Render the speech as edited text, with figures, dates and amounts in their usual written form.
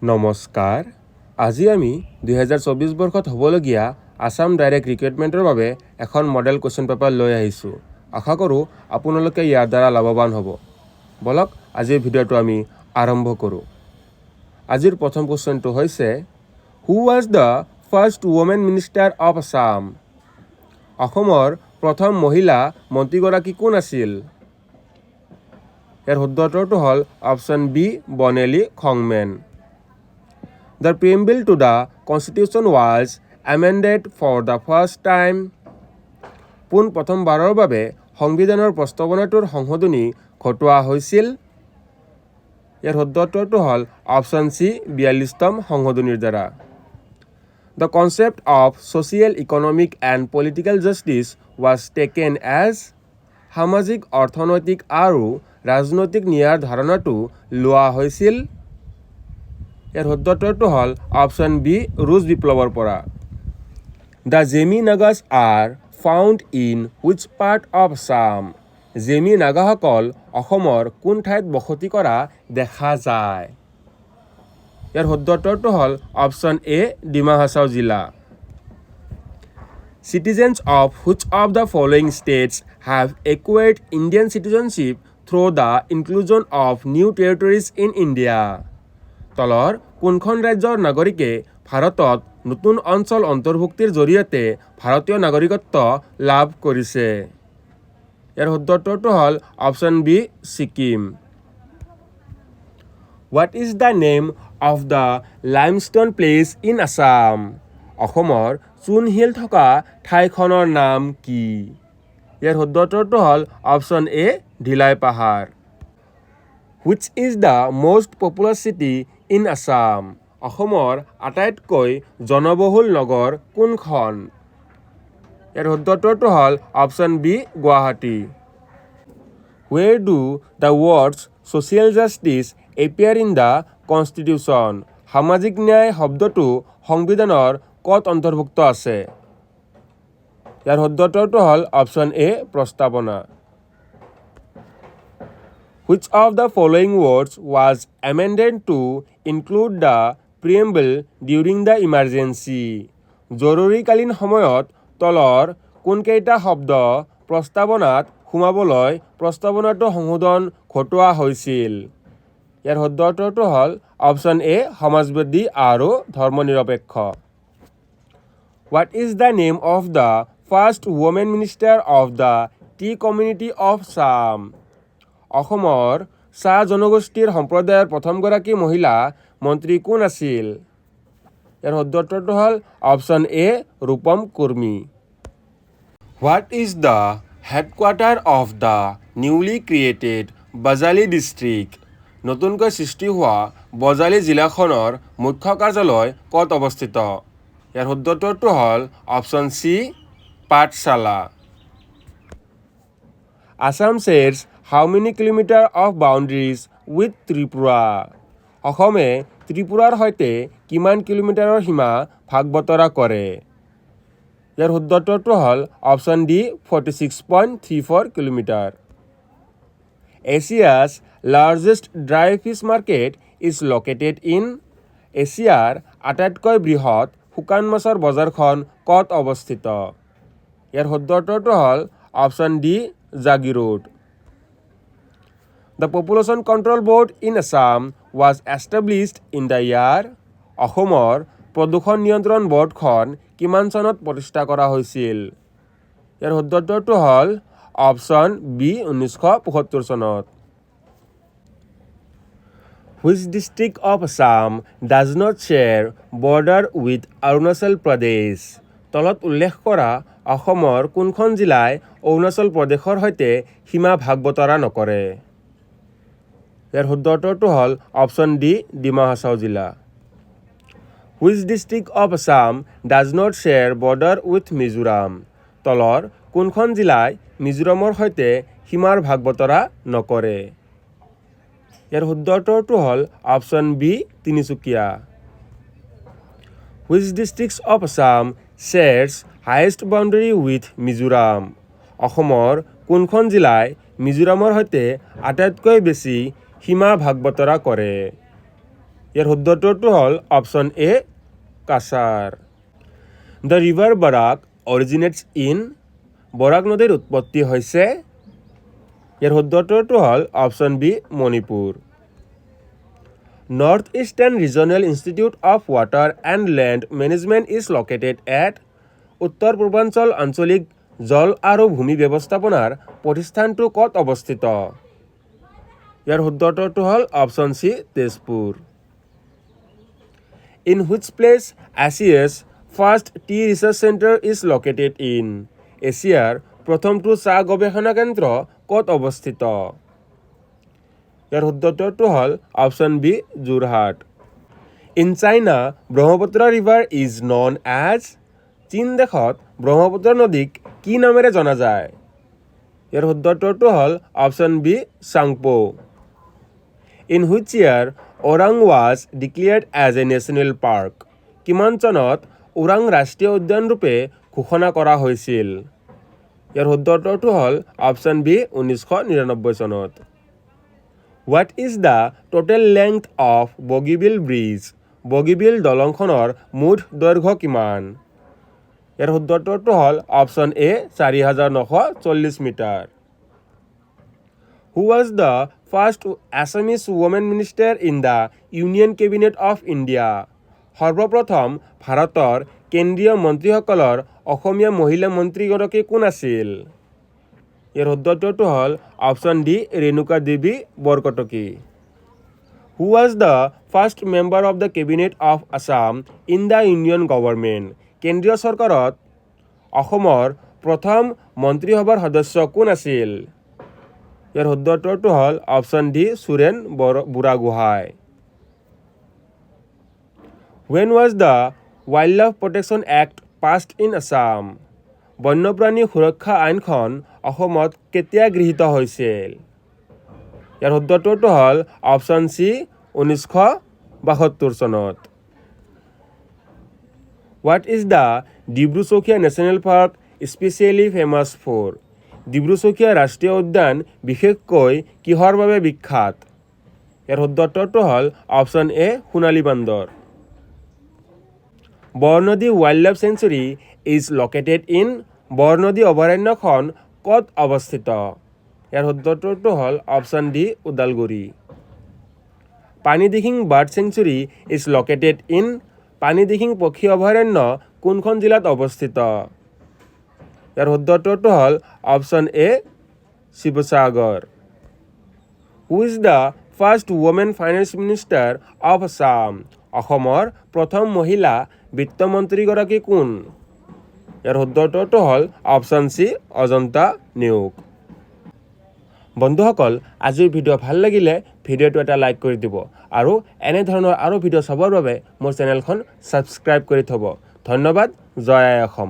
নমস্কাৰ। আজি আমি 2024 বৰ্ষত হ'বলগীয়া আসাম ডাইৰেক্ট ৰিক্ৰুইটমেণ্টৰ বাবে এখন মডেল কুৱেশ্যন পেপাৰ লৈ আহিছোঁ। আশা কৰোঁ আপোনালোকে ইয়াৰ দ্বাৰা লাভৱান হ'ব। বলক আজিৰ ভিডিঅ'টো আমি আৰম্ভ কৰোঁ। আজিৰ প্ৰথম কুৱেশ্যনটো হৈছে who was the first women minister of Assam? অসমৰ প্ৰথম মহিলা মন্ত্ৰীগৰাকী কোন আছিল? ইয়াৰ শুদ্ধ উত্তৰটো হ'ল অপশ্যন বি বনেলী খংমেন। The preamble to the Constitution was amended for the first time. পোন প্ৰথমবাৰৰ বাবে সংবিধানৰ প্ৰস্তাৱনাটোৰ সংশোধনী ঘটোৱা হৈছিল। ইয়াৰ শুদ্ধ উত্তৰটো হ'ল অপশ্যন চি 42তম সংশোধনীৰ দ্বাৰা। The concept of social, economic and political justice was taken as সামাজিক, অৰ্থনৈতিক আৰু ৰাজনৈতিক ন্যায়ৰ ধাৰণাটো লোৱা হৈছিল। ইয়াৰ শুদ্ধ উত্তৰটো হ'ল অপশ্যন বি ৰুছ বিপ্লৱৰ পৰা। The Zemi Nagas are found in which part of Assam? Zemi নাগাসকল অসমৰ কোন ঠাইত বসতি কৰা দেখা যায়? ইয়াৰ শুদ্ধ উত্তৰটো হ'ল অপশ্যন এ ডিমা হাছাও জিলা। Citizens of which of the following states have acquired Indian citizenship through the inclusion of new territories in India? তলৰ কোনখন ৰাজ্যৰ নাগৰিকে ভাৰতত নতুন অঞ্চল অন্তৰ্ভুক্তিৰ জৰিয়তে ভাৰতীয় নাগৰিকত্ব লাভ কৰিছে? ইয়াৰ শুদ্ধ উত্তৰটো হ'ল option B Sikkim. What is the name of the limestone place in Assam? অসমৰ চূণশিল থকা ঠাইখনৰ নাম কি? ইয়াৰ শুদ্ধ উত্তৰটো হ'ল অপশ্যন এ ধিলাই পাহাৰ। Which is the most popular city in Assam? অসমৰ আটাইতকৈ জনবহুল নগৰ কোনখন? ইয়াৰ শুদ্ধ উত্তৰটো হ'ল option B Guwahati. Where do the words social justice appear in the constitution? সামাজিক ন্যায় শব্দটো সংবিধানৰ ক'ত অন্তৰ্ভুক্ত আছে? ইয়াৰ শুদ্ধ উত্তৰটো হ'ল অপশ্যন এ প্ৰস্তাৱনা। Which of the following words was amended to include the preamble during the emergency? জৰুৰীকালীন সময়ত তলৰ কোনকেইটা শব্দ প্ৰস্তাৱনাত সোমাবলৈ প্ৰস্তাৱনাটো সংশোধন ঘটোৱা হৈছিল? ইয়াৰ শুদ্ধ উত্তৰটো হ'ল অপশ্যন এ সমাজবাদী আৰু ধৰ্মনিৰপেক্ষ। What is the name of the first woman minister of the tea community of Assam? অসমৰ চাহ জনগোষ্ঠীৰ সম্প্ৰদায়ৰ প্ৰথমগৰাকী মহিলা মন্ত্ৰী কোন আছিল? ইয়াৰ শুদ্ধ উত্তৰটো হ'ল option A Rupam Kurmi. What is the headquarter of the newly created Bajali district? নতুনকৈ সৃষ্টি হোৱা বজালী জিলাখনৰ মুখ্য কাৰ্যালয় ক'ত অৱস্থিত? ইয়াৰ শুদ্ধ উত্তৰটো হ'ল option C Pathsala. Assam shares how many kilometre of boundaries with Tripura? অসমে ত্ৰিপুৰাৰ সৈতে কিমান কিলোমিটাৰৰ সীমা ভাগ বতৰা কৰে? ইয়াৰ শুদ্ধ উত্তৰটো হ'ল অপশ্যন ডি 46.34 কিলোমিটাৰ। Asia's largest dry fish market is located in? এছিয়াৰ আটাইতকৈ বৃহৎ শুকান মাছৰ বজাৰখন ক'ত অৱস্থিত? ইয়াৰ শুদ্ধ উত্তৰটো হ'ল option D Jagiroad. The Population Control Board in Assam was established in the year? অসমৰ প্ৰদূষণ নিয়ন্ত্ৰণ বৰ্ডখন কিমান চনত প্ৰতিষ্ঠা কৰা হৈছিল? ইয়াৰ শুদ্ধ উত্তৰটো হ'ল অপশ্যন বি 1975 চনত। Which district of Assam does not share border with Arunachal Pradesh? তলত উল্লেখ কৰা অসমৰ কোনখন জিলাই অৰুণাচল প্ৰদেশৰ সৈতে সীমা ভাগ বতৰা নকৰে? ইয়াৰ শুদ্ধ উত্তৰটো হ'ল অপশ্যন ডি ডিমা হাছাও জিলা। Which district of Assam does not share border with Mizoram? তলৰ কোনখন জিলাই মিজোৰামৰ সৈতে সীমাৰ ভাগ বতৰা নকৰে? ইয়াৰ শুদ্ধ উত্তৰটো হ'ল option B Tinsukia. Which districts of Assam shares highest boundary with Mizoram? অসমৰ কোনখন জিলাই মিজোৰামৰ সৈতে আটাইতকৈ বেছি সীমা ভাগ বতৰা কৰে? ইয়াৰ শুদ্ধ উত্তৰটো হ'ল option A Cachar. The river Barak originates in, Barak নদীৰ উৎপত্তি হৈছে, ইয়াৰ শুদ্ধ উত্তৰটো হ'ল option B Manipur. North eastern regional institute of water and land management is located at, উত্তৰ পূৰ্বাঞ্চল আঞ্চলিক জল আৰু ভূমি ব্যৱস্থাপনাৰ প্ৰতিষ্ঠানটো ক'ত অৱস্থিত? ইয়াৰ শুদ্ধ উত্তৰটো হ'ল option C Tezpur. In which place Asia's first tea research centre is located in, এছিয়াৰ প্ৰথমটো চাহ গৱেষণা কেন্দ্ৰ ক'ত অৱস্থিত? ইয়াৰ শুদ্ধ উত্তৰটো হ'ল option B Jorhat. In China Brahmaputra river is known as, চীন দেশত ব্ৰহ্মপুত্ৰ নদীক কি নামেৰে জনা যায়? ইয়াৰ শুদ্ধ উত্তৰটো হ'ল option B Tsangpo. In which year Orang was declared as a national park, কিমান চনত ওৰাং ৰাষ্ট্ৰীয় উদ্যান ৰূপে ঘোষণা কৰা হৈছিল? ইয়াৰ শুদ্ধ উত্তৰটো হ'ল অপশ্যন বি 1999 চনত। What is the total length of Bogibeel bridge, Bogibeel দলংখনৰ মুঠ দৈৰ্ঘ্য কিমান? ইয়াৰ শুদ্ধ উত্তৰটো হ'ল option A 4940 metre. Who was the first Assamese women minister in the union cabinet of India, সৰ্বপ্ৰথম ভাৰতৰ কেন্দ্ৰীয় মন্ত্ৰীসকলৰ অসমীয়া মহিলা মন্ত্ৰীগৰাকী কোন আছিল? ইয়াৰ শুদ্ধ উত্তৰটো হ'ল option D Renuka Devi Barkataki. Who was the first member of the cabinet of Assam in the union government, কেন্দ্ৰীয় চৰকাৰত অসমৰ প্ৰথম মন্ত্ৰীসভাৰ সদস্য কোন আছিল? ইয়াৰ শুদ্ধ উত্তৰটো হ'ল option D Suren Buragohain. When was the wild life protection act passed in Assam, বন্যপ্ৰাণী সুৰক্ষা আইনখন অসমত কেতিয়া গৃহীত হৈছিল? ইয়াৰ শুদ্ধ উত্তৰটো হ'ল অপশ্যন চি 1972 চনত। What is the Dibru-Saikhowa national park specially famous for, Dibru-Saikhowa ৰাষ্ট্ৰীয় উদ্যান বিশেষকৈ কিহৰ বাবে বিখ্যাত? ইয়াৰ শুদ্ধ উত্তৰটো হ'ল অপশ্যন এ সোণালী বান্দৰ। Barnadi wildlife sanctuary is located in, Barnadi অভয়াৰণ্যখন ক'ত অৱস্থিত? ইয়াৰ শুদ্ধ উত্তৰটো হ'ল option D Udalguri. Panidihing bird sanctuary is located in, Panidihing পক্ষী অভয়াৰণ্য কোনখন জিলাত অৱস্থিত? ইয়াৰ শুদ্ধ উত্তৰটো হ'ল option A Sivasagar. Who is the first women finance minister of Assam, অসমৰ প্ৰথম মহিলা বিত্তমন্ত্ৰীগৰাকী কোন? ইয়াৰ শুদ্ধ উত্তৰটো হ'ল অপশ্যন চি অজন্তা নেওগ। বন্ধুসকল, আজিৰ ভিডিঅ' ভাল লাগিলে ভিডিঅ'টো এটা লাইক কৰি দিব আৰু এনেধৰণৰ আৰু ভিডিঅ' চাবৰ বাবে মোৰ চেনেলখন ছাবস্ক্ৰাইব কৰি থ'ব। ধন্যবাদ। জয় আই অসম।